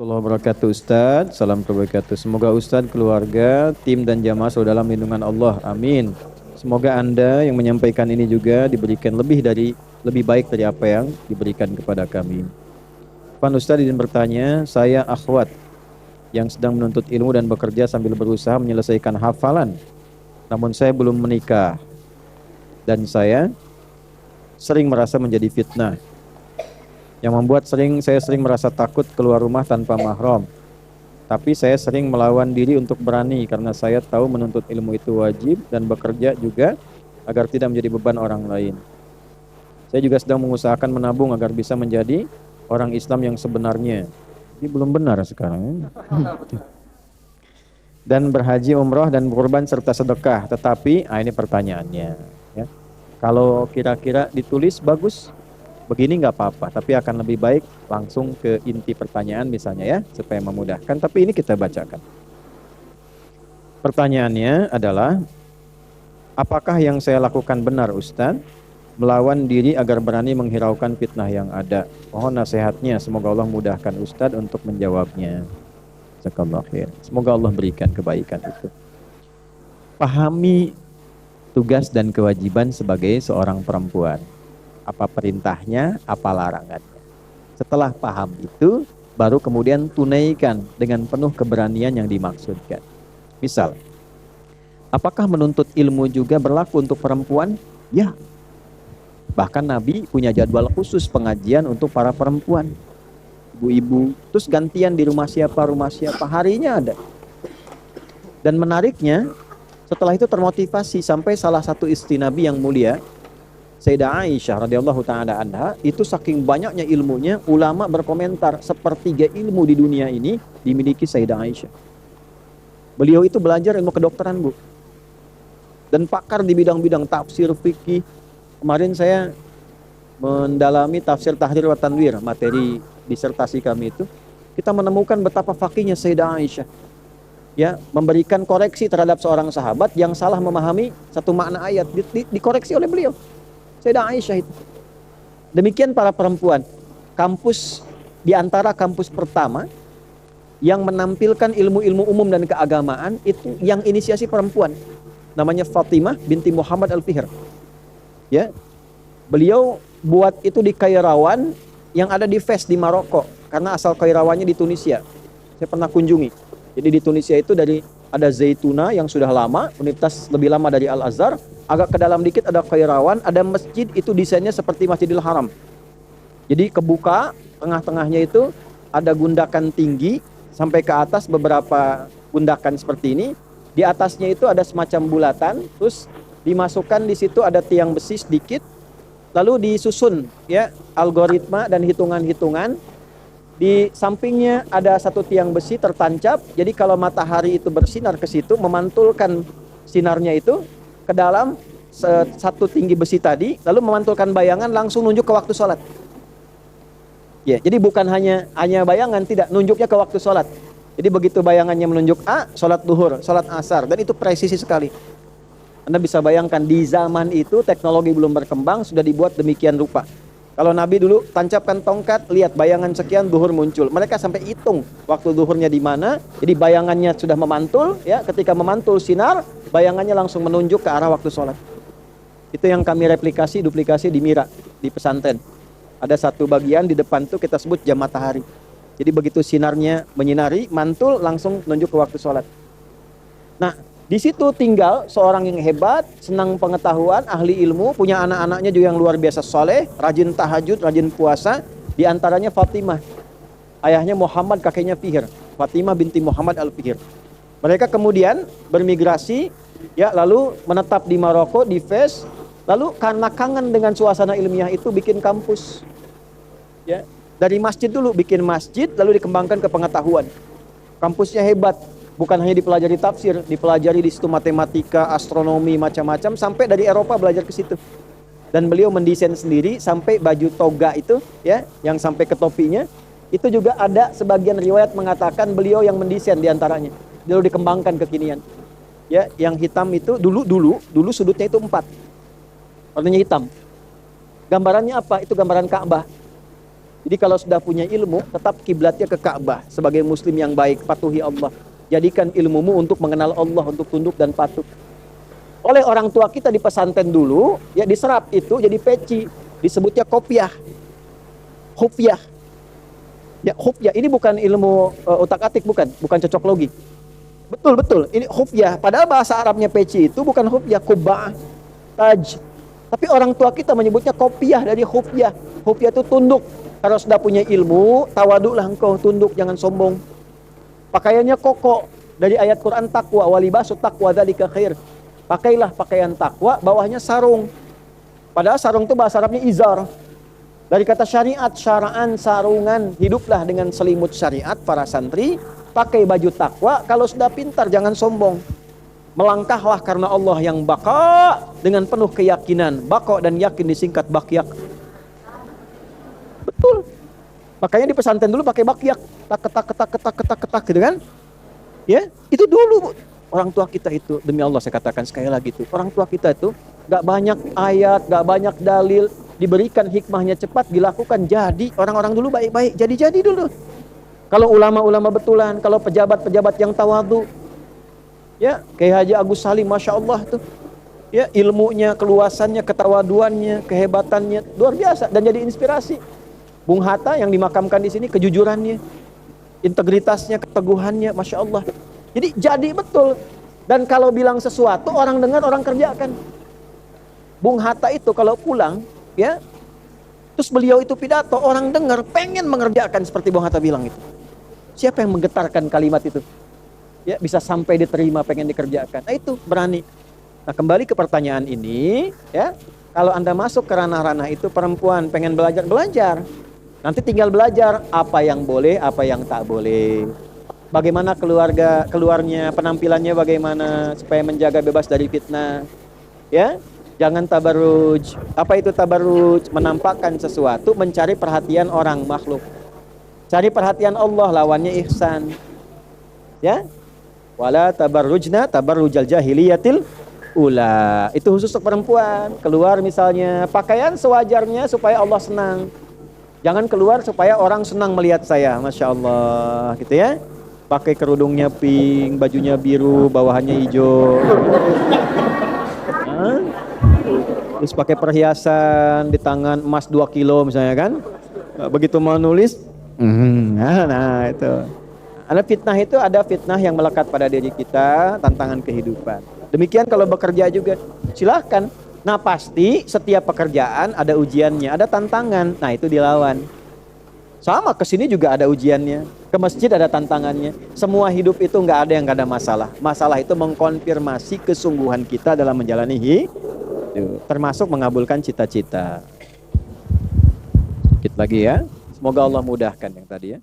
Warahmatullahi wabarakatuh Ustadz. Salam wabarakatuh. Semoga Ustadz, keluarga, tim dan jamaah selalu dalam lindungan Allah. Amin. Semoga Anda yang menyampaikan ini juga diberikan lebih baik dari apa yang diberikan kepada kami. Pak Ustadz izin bertanya, saya akhwat yang sedang menuntut ilmu dan bekerja sambil berusaha menyelesaikan hafalan. Namun saya belum menikah dan saya sering merasa menjadi fitnah yang membuat saya sering merasa takut keluar rumah tanpa mahram. Tapi saya sering melawan diri untuk berani karena saya tahu menuntut ilmu itu wajib dan bekerja juga agar tidak menjadi beban orang lain. Saya juga sedang mengusahakan menabung agar bisa menjadi orang Islam yang sebenarnya. Ini belum benar sekarang. Dan berhaji, umroh, dan berkorban serta sedekah. Tetapi, ini pertanyaannya. Ya. Kalau kira-kira ditulis bagus, begini nggak apa-apa, tapi akan lebih baik langsung ke inti pertanyaan misalnya ya, supaya memudahkan. Tapi ini kita bacakan. Pertanyaannya adalah, apakah yang saya lakukan benar Ustadz? Melawan diri agar berani menghiraukan fitnah yang ada. Mohon nasihatnya, semoga Allah mudahkan Ustadz untuk menjawabnya. Jazakallahu khair. Semoga Allah berikan kebaikan itu. Pahami tugas dan kewajiban sebagai seorang perempuan. Apa perintahnya, apa larangannya. Setelah paham itu, baru kemudian tunaikan dengan penuh keberanian yang dimaksudkan. Misal, apakah menuntut ilmu juga berlaku untuk perempuan? Ya. Bahkan Nabi punya jadwal khusus pengajian untuk para perempuan. Ibu-ibu, terus gantian di rumah siapa, harinya ada. Dan menariknya, setelah itu termotivasi sampai salah satu istri Nabi yang mulia, Sayyidah Aisyah radhiyallahu taala anha, itu saking banyaknya ilmunya, ulama berkomentar sepertiga ilmu di dunia ini dimiliki Sayyidah Aisyah. Beliau itu belajar ilmu kedokteran, Bu. Dan pakar di bidang-bidang tafsir, fikih. Kemarin saya mendalami tafsir Tahrir wa Tanwir, materi disertasi kami itu. Kita menemukan betapa fakihnya Sayyidah Aisyah. Ya, memberikan koreksi terhadap seorang sahabat yang salah memahami satu makna ayat, dikoreksi oleh beliau. Sayyidah Aisyah itu. Demikian para perempuan. Kampus, di antara kampus pertama yang menampilkan ilmu-ilmu umum dan keagamaan itu yang inisiasi perempuan. Namanya Fatimah binti Muhammad Al-Fihr. Ya. Beliau buat itu di Kairawan yang ada di Fes di Maroko, karena asal Kairawannya di Tunisia. Saya pernah kunjungi. Jadi di Tunisia itu ada Zaituna yang sudah lama, universitas lebih lama dari Al-Azhar. Agak ke dalam dikit ada Kairawan, ada masjid itu desainnya seperti Masjidil Haram. Jadi kebuka, tengah-tengahnya itu ada gundakan tinggi sampai ke atas, beberapa gundakan seperti ini. Di atasnya itu ada semacam bulatan, terus dimasukkan di situ ada tiang besi sedikit, lalu disusun ya algoritma dan hitungan-hitungan. Di sampingnya ada satu tiang besi tertancap. Jadi kalau matahari itu bersinar ke situ, memantulkan sinarnya itu ke dalam satu tinggi besi tadi, lalu memantulkan bayangan langsung nunjuk ke waktu sholat. Ya, jadi bukan hanya bayangan, tidak, nunjuknya ke waktu sholat. Jadi begitu bayangannya menunjuk A, sholat duhur, sholat asar, dan itu presisi sekali. Anda bisa bayangkan di zaman itu teknologi belum berkembang, sudah dibuat demikian rupa. Kalau Nabi dulu tancapkan tongkat, lihat bayangan sekian, duhur muncul. Mereka sampai hitung waktu duhurnya di mana. Jadi bayangannya sudah memantul, ya. Ketika memantul sinar, bayangannya langsung menunjuk ke arah waktu sholat. Itu yang kami duplikasi di Mira, di pesantren. Ada satu bagian di depan tuh kita sebut jam matahari. Jadi begitu sinarnya menyinari, mantul langsung menunjuk ke waktu sholat. Nah, di situ tinggal seorang yang hebat, senang pengetahuan, ahli ilmu, punya anak-anaknya juga yang luar biasa soleh, rajin tahajud, rajin puasa. Di antaranya Fatimah, ayahnya Muhammad, kakeknya Fihr. Fatimah binti Muhammad Al-Fihr. Mereka kemudian bermigrasi, ya, lalu menetap di Maroko, di Fes. Lalu karena kangen dengan suasana ilmiah itu bikin kampus. Ya, dari masjid dulu bikin masjid, lalu dikembangkan ke pengetahuan. Kampusnya hebat. Bukan hanya dipelajari tafsir, dipelajari di situ matematika, astronomi, macam-macam, sampai dari Eropa belajar ke situ. Dan beliau mendesain sendiri sampai baju toga itu, ya, yang sampai ke topinya, itu juga ada sebagian riwayat mengatakan beliau yang mendesain diantaranya. Lalu dikembangkan kekinian. Ya, yang hitam itu dulu sudutnya itu 4. Warnanya hitam. Gambarannya apa? Itu gambaran Ka'bah. Jadi kalau sudah punya ilmu, tetap kiblatnya ke Ka'bah. Sebagai muslim yang baik, patuhi Allah. Jadikan ilmumu untuk mengenal Allah, untuk tunduk dan patuh. Oleh orang tua kita di pesantren dulu, ya diserap itu jadi peci. Disebutnya kopiah. Hufyah. Ya, hufyah. Ini bukan ilmu utak-atik, bukan cocok logi. Betul. Ini hufyah. Padahal bahasa Arabnya peci itu bukan hufyah, kubah, taj. Tapi orang tua kita menyebutnya kopiah dari hufyah. Hufyah itu tunduk. Kalau sudah punya ilmu, tawaduklah engkau, tunduk, jangan sombong. Pakaiannya koko. Dari ayat Quran taqwa, walibasu taqwa dzalika khair. Pakailah pakaian takwa, bawahnya sarung. Padahal sarung itu bahasa Arabnya izar. Dari kata syariat, syara'an, sarungan. Hiduplah dengan selimut syariat para santri. Pakai baju takwa, kalau sudah pintar jangan sombong. Melangkahlah karena Allah yang baka dengan penuh keyakinan. Baka dan yakin disingkat bakyak. Betul. Makanya di pesantren dulu pakai bakyak. Tak gitu kan? Ya, itu dulu orang tua kita itu, demi Allah saya katakan sekali lagi itu, orang tua kita itu gak banyak ayat, gak banyak dalil, diberikan hikmahnya cepat, dilakukan jadi. Orang-orang dulu baik-baik, jadi dulu. Kalau ulama-ulama betulan, kalau pejabat-pejabat yang tawadu, ya kayak Haji Agus Salim, Masya Allah tuh, ya ilmunya, keluasannya, ketawaduannya, kehebatannya luar biasa dan jadi inspirasi. Bung Hatta yang dimakamkan di sini, kejujurannya, integritasnya, keteguhannya, Masya Allah. Jadi betul. Dan kalau bilang sesuatu, orang dengar, orang kerjakan. Bung Hatta itu kalau pulang, ya, terus beliau itu pidato, orang dengar, pengen mengerjakan seperti Bung Hatta bilang itu. Siapa yang menggetarkan kalimat itu? Ya, bisa sampai diterima, pengen dikerjakan. Nah itu, berani. Nah kembali ke pertanyaan ini, ya, kalau Anda masuk ke ranah-ranah itu, perempuan pengen belajar. Nanti tinggal belajar apa yang boleh, apa yang tak boleh. Bagaimana keluarnya, penampilannya bagaimana supaya menjaga bebas dari fitnah. Ya, jangan tabarruj. Apa itu tabarruj? Menampakkan sesuatu, mencari perhatian orang makhluk. Cari perhatian Allah, lawannya ihsan. Ya. Wala tabarrujna tabarrujal jahiliyatil ula. Itu khusus untuk perempuan. Keluar misalnya pakaian sewajarnya supaya Allah senang. Jangan keluar supaya orang senang melihat saya, Masya Allah, gitu ya. Pakai kerudungnya pink, bajunya biru, bawahannya hijau. Terus pakai perhiasan di tangan emas 2 kilo misalnya kan. Begitu mau nulis, nah itu. Ada fitnah itu, ada fitnah yang melekat pada diri kita, tantangan kehidupan. Demikian kalau bekerja juga, silahkan. Nah pasti setiap pekerjaan ada ujiannya, ada tantangan. Nah itu dilawan. Sama kesini juga ada ujiannya. Ke masjid ada tantangannya. Semua hidup itu nggak ada yang nggak ada masalah. Masalah itu mengkonfirmasi kesungguhan kita dalam menjalani hidup, termasuk mengabulkan cita-cita. Sedikit lagi ya. Semoga Allah mudahkan yang tadi ya.